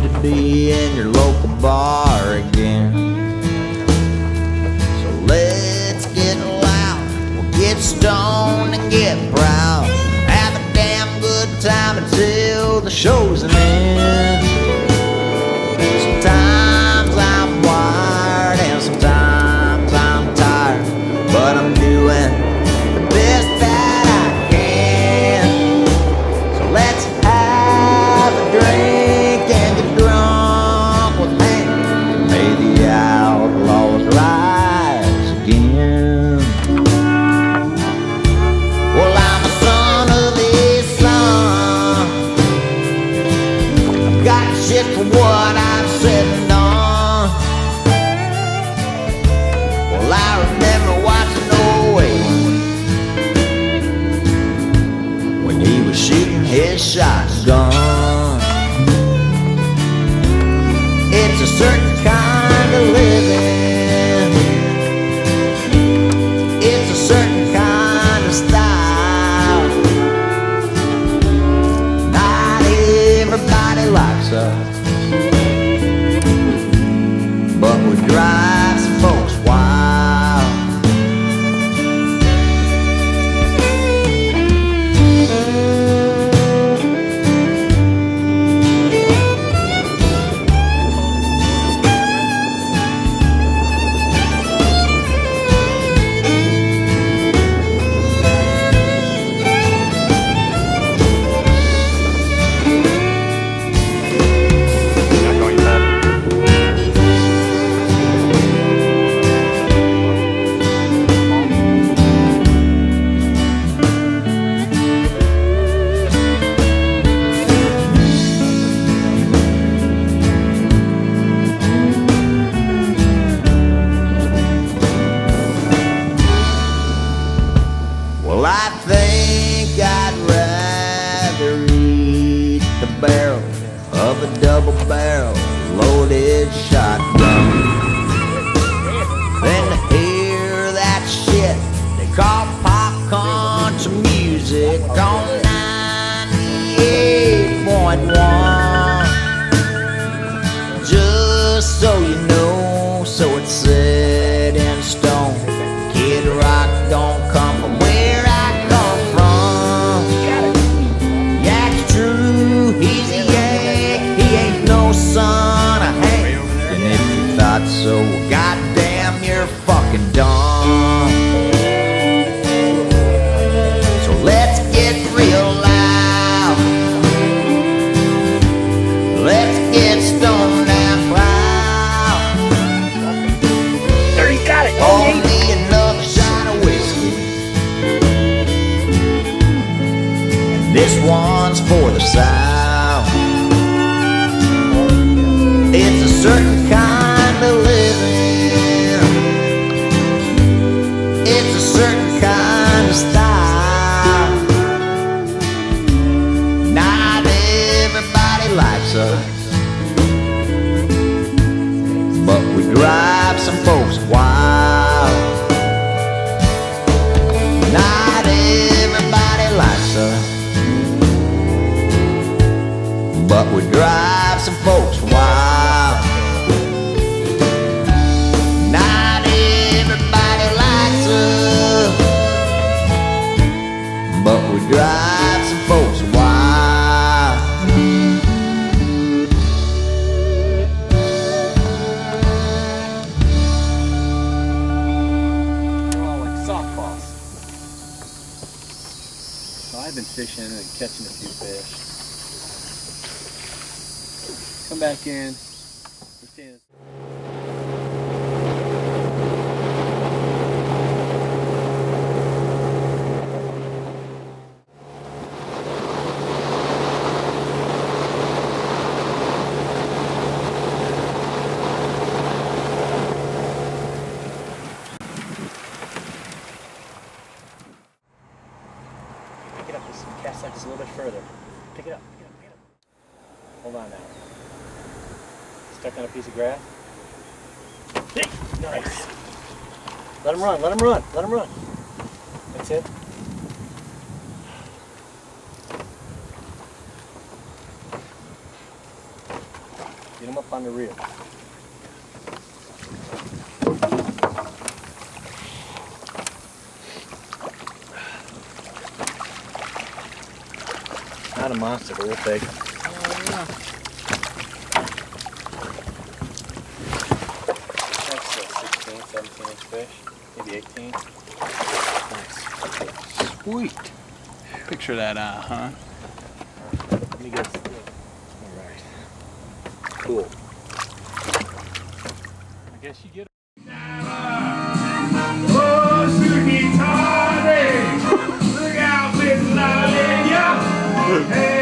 to be in your local bar again. So let's get loud, we'll get stoned and get proud. Have a damn good time until the show's an end. Sometimes I'm wired and sometimes I'm tired, but I'm doing the best that I can. So let's have a drink and get drunk with Hank. May the outlaws rise again. Well, I'm a son of the sun. I've got shit for what I've said and done. Well, I remember watching Owen when he was shooting his shotgun. It's a certain kind of living. It's a certain kind of style. Not everybody likes us, but we drive some folks wild. Well, I think I'd rather eat the barrel of a double-barrel loaded shotgun than to hear that shit they call pop country music on 98.1. Just so you know, so it's set in stone, Kid Rock don't come from where I come from. Yeah, it's true, he's a Yank, he ain't no son of Hank. And if you thought so, goddamn, you're fucking dumb. So let's get real loud, let's get stoned and proud. There, you got it. Only another shot of whiskey, and this one's for the South. It's a certain kind of living. It's a certain kind of style. Not everybody likes us, but we drive some folks wild. Not everybody likes us, but we drive some folks wild. Not everybody likes us, but we drive some folks wild. They're all like softballs. So I've been fishing and catching a few fish. Come back in. We're standing. Pick it up, just cast like just a little bit further. Pick it up, pick it up, pick it up. Hold on now. Stuck on a piece of grass. Nice. Let him run, let him run, let him run. That's it. Get him up on the rear. Not a monster, but we'll take him. That's a 16, 17-inch fish, maybe 18. Nice. Sweet. Picture that out, huh? Let me get still. Alright. Cool. I guess you get Oh, Suki Tardy! Look out, Miss Lolly!